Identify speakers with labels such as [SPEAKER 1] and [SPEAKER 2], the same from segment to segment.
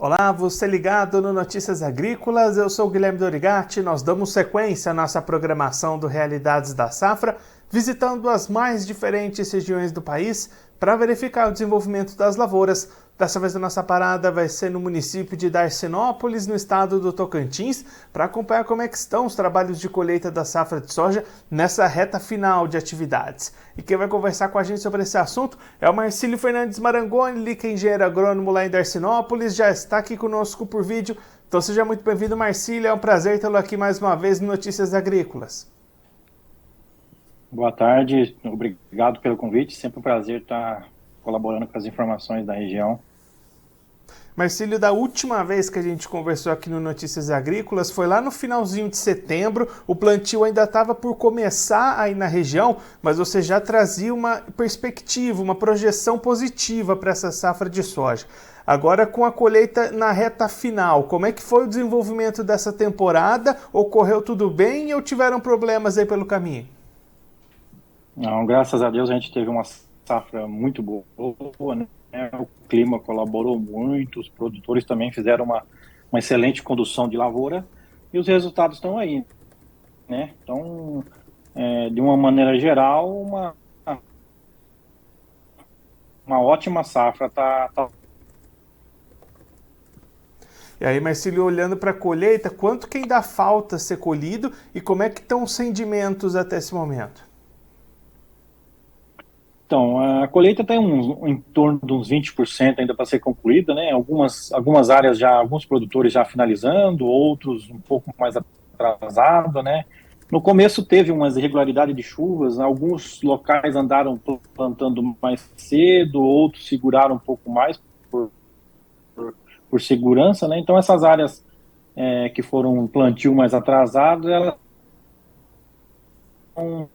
[SPEAKER 1] Olá, você ligado no Notícias Agrícolas, eu sou o Guilherme Dorigatti, nós damos sequência à nossa programação do Realidades da Safra, visitando as mais diferentes regiões do país para verificar o desenvolvimento das lavouras. Dessa vez a nossa parada vai ser no município de Darcinópolis, no estado do Tocantins, para acompanhar como é que estão os trabalhos de colheita da safra de soja nessa reta final de atividades. E quem vai conversar com a gente sobre esse assunto é o Marcílio Fernandes Marangoni, que é engenheiro agrônomo lá em Darcinópolis, já está aqui conosco por vídeo. Então seja muito bem-vindo, Marcílio, é um prazer tê-lo aqui mais uma vez no Notícias Agrícolas.
[SPEAKER 2] Boa tarde, obrigado pelo convite, sempre um prazer estar colaborando com as informações da região.
[SPEAKER 1] Marcílio, da última vez que a gente conversou aqui no Notícias Agrícolas foi lá no finalzinho de setembro, o plantio ainda estava por começar aí na região, mas você já trazia uma perspectiva, uma projeção positiva para essa safra de soja. Agora com a colheita na reta final, como é que foi o desenvolvimento dessa temporada? Ocorreu tudo bem ou tiveram problemas aí pelo caminho?
[SPEAKER 2] Não, graças a Deus a gente teve uma safra muito boa, né? O clima colaborou muito, os produtores também fizeram uma excelente condução de lavoura e os resultados estão aí, né? Então, de uma maneira geral, uma ótima safra tá.
[SPEAKER 1] E aí, Marcílio, olhando para a colheita, quanto que ainda falta ser colhido e como é que estão os rendimentos até esse momento?
[SPEAKER 2] Então, a colheita tem em torno de uns 20% ainda para ser concluída, né? Algumas áreas já, alguns produtores já finalizando, outros um pouco mais atrasado, né? No começo teve umas irregularidades de chuvas, alguns locais andaram plantando mais cedo, outros seguraram um pouco mais por segurança, né? Então essas áreas que foram um plantio mais atrasado, elas estão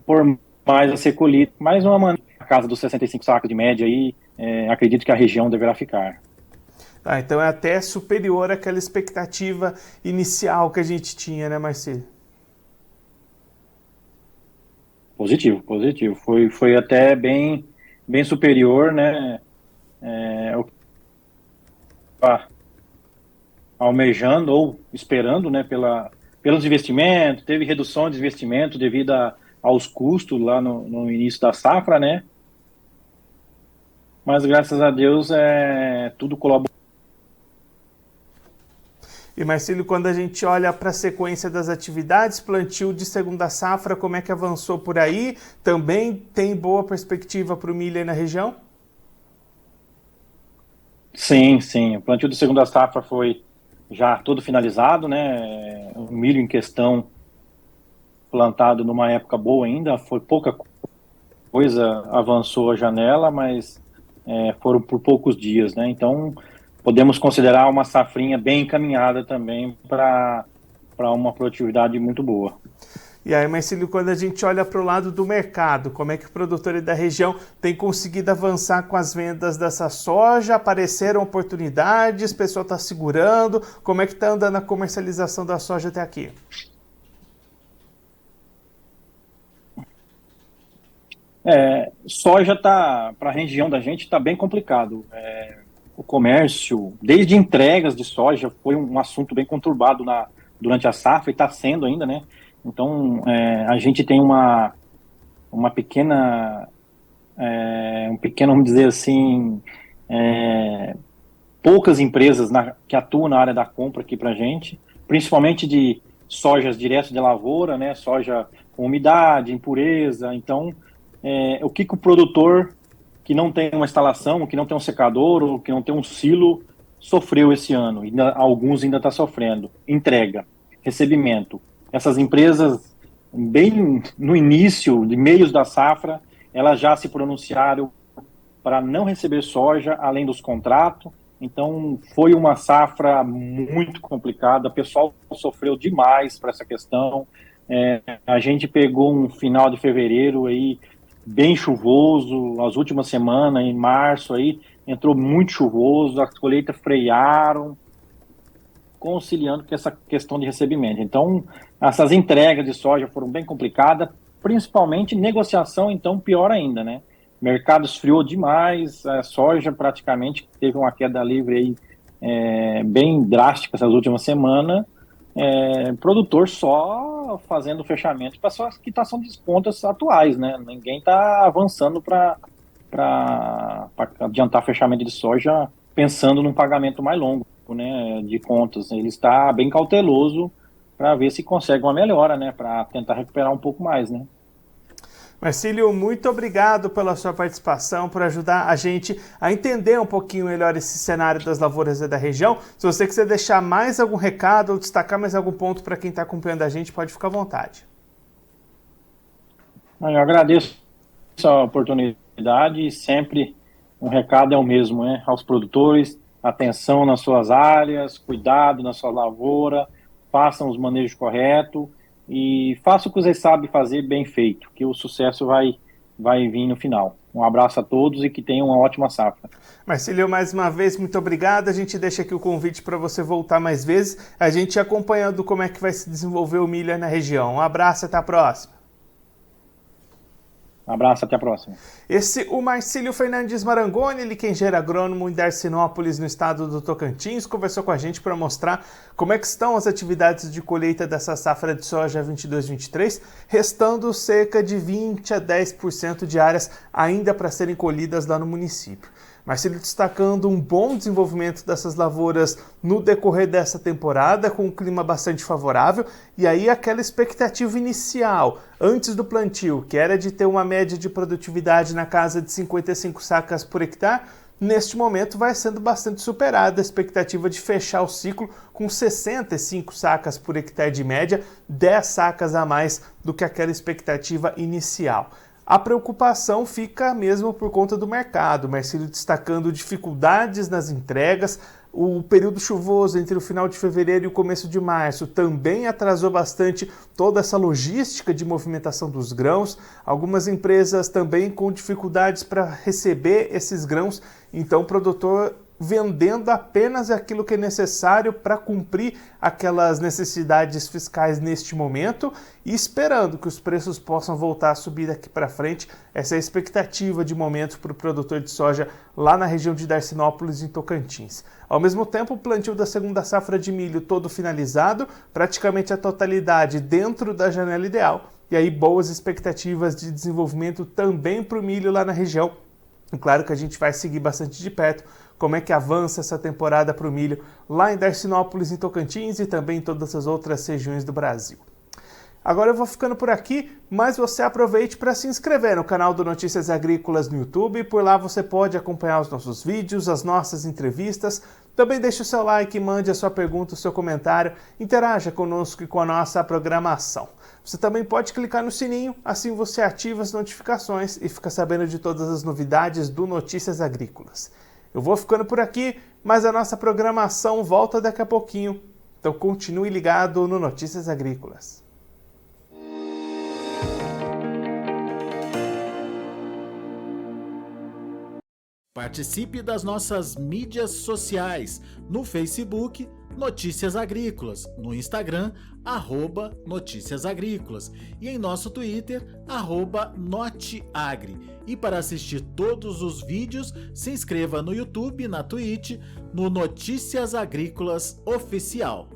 [SPEAKER 2] por mais a ser colhido, mais uma maneira, a casa dos 65 sacos de média aí, acredito que a região deverá ficar.
[SPEAKER 1] Tá, então é até superior àquela expectativa inicial que a gente tinha, né, Marcílio?
[SPEAKER 2] Positivo, positivo. Foi até bem superior, né? Eu estava almejando ou esperando, né? Pelos investimentos, teve redução de investimento devido aos custos lá no início da safra, né? Mas graças a Deus tudo colaborou.
[SPEAKER 1] E Marcílio, quando a gente olha para a sequência das atividades, plantio de segunda safra, como é que avançou por aí? Também tem boa perspectiva para o milho aí na região?
[SPEAKER 2] Sim, sim. O plantio de segunda safra foi já todo finalizado, né? O milho em questão plantado numa época boa ainda, foi pouca coisa avançou a janela, mas foram por poucos dias, né? Então podemos considerar uma safrinha bem encaminhada também para uma produtividade muito boa.
[SPEAKER 1] E aí, Marcílio, quando a gente olha para o lado do mercado, como é que o produtor da região tem conseguido avançar com as vendas dessa soja? Apareceram oportunidades, o pessoal está segurando? Como é que está andando a comercialização da soja até aqui?
[SPEAKER 2] Soja tá para a região da gente está bem complicado. O comércio, desde entregas de soja, foi um assunto bem conturbado durante a safra e está sendo ainda, né? Então a gente tem uma pequena, vamos dizer assim, poucas empresas que atuam na área da compra aqui para a gente, principalmente de sojas direto de lavoura, né? Soja com umidade, impureza. Então, o que o produtor que não tem uma instalação, que não tem um secador ou que não tem um silo sofreu esse ano? Alguns ainda estão sofrendo. Entrega, recebimento. Essas empresas, bem no início, de meios da safra, elas já se pronunciaram para não receber soja além dos contratos. Então, foi uma safra muito complicada, o pessoal sofreu demais para essa questão. A gente pegou um final de fevereiro aí bem chuvoso, as últimas semanas, em março aí, entrou muito chuvoso, as colheitas frearam, conciliando com essa questão de recebimento. Então, essas entregas de soja foram bem complicadas, principalmente negociação, então, pior ainda, né? mercado esfriou demais, a soja praticamente teve uma queda livre aí, bem drástica essas últimas semanas, produtor só fazendo fechamento para sua quitação de contas atuais, né? Ninguém está avançando para adiantar fechamento de soja pensando num pagamento mais longo, né, de contas. Ele está bem cauteloso para ver se consegue uma melhora, né, para tentar recuperar um pouco mais, né.
[SPEAKER 1] Marcílio, muito obrigado pela sua participação, por ajudar a gente a entender um pouquinho melhor esse cenário das lavouras da região. Se você quiser deixar mais algum recado ou destacar mais algum ponto para quem está acompanhando a gente, pode ficar à vontade.
[SPEAKER 2] Eu agradeço a oportunidade e sempre um recado é o mesmo, né, aos produtores: atenção nas suas áreas, cuidado na sua lavoura, façam os manejos corretos e faça o que vocês sabem fazer bem feito, que o sucesso vai vir no final. Um abraço a todos e que tenham uma ótima safra.
[SPEAKER 1] Marcílio, mais uma vez, muito obrigado. A gente deixa aqui o convite para você voltar mais vezes, a gente acompanhando como é que vai se desenvolver o milho na região. Um abraço, até a próxima.
[SPEAKER 2] Um abraço, até a próxima.
[SPEAKER 1] O Marcílio Fernandes Marangoni, ele que é engenheiro agrônomo em Darcinópolis, no estado do Tocantins, conversou com a gente para mostrar como é que estão as atividades de colheita dessa safra de soja 22-23, restando cerca de 20 a 10% de áreas ainda para serem colhidas lá no município. Marcílio destacando um bom desenvolvimento dessas lavouras no decorrer dessa temporada, com um clima bastante favorável, e aí aquela expectativa inicial, antes do plantio, que era de ter uma média de produtividade na casa de 55 sacas por hectare, neste momento vai sendo bastante superada a expectativa de fechar o ciclo com 65 sacas por hectare de média, 10 sacas a mais do que aquela expectativa inicial. A preocupação fica mesmo por conta do mercado, Marcílio destacando dificuldades nas entregas. O período chuvoso entre o final de fevereiro e o começo de março também atrasou bastante toda essa logística de movimentação dos grãos. Algumas empresas também com dificuldades para receber esses grãos, então o produtor vendendo apenas aquilo que é necessário para cumprir aquelas necessidades fiscais neste momento e esperando que os preços possam voltar a subir daqui para frente. Essa é a expectativa de momento para o produtor de soja lá na região de Darcinópolis, em Tocantins. Ao mesmo tempo, o plantio da segunda safra de milho todo finalizado, praticamente a totalidade dentro da janela ideal, e aí boas expectativas de desenvolvimento também para o milho lá na região. E claro que a gente vai seguir bastante de perto como é que avança essa temporada para o milho lá em Darcinópolis, em Tocantins e também em todas as outras regiões do Brasil. Agora eu vou ficando por aqui, mas você aproveite para se inscrever no canal do Notícias Agrícolas no YouTube. Por lá você pode acompanhar os nossos vídeos, as nossas entrevistas. Também deixe o seu like, mande a sua pergunta, o seu comentário, interaja conosco e com a nossa programação. Você também pode clicar no sininho, assim você ativa as notificações e fica sabendo de todas as novidades do Notícias Agrícolas. Eu vou ficando por aqui, mas a nossa programação volta daqui a pouquinho. Então continue ligado no Notícias Agrícolas.
[SPEAKER 3] Participe das nossas mídias sociais, no Facebook, Notícias Agrícolas, no Instagram, @Notícias Agrícolas e em nosso Twitter, @Noteagri. E para assistir todos os vídeos, se inscreva no YouTube, na Twitch, no Notícias Agrícolas Oficial.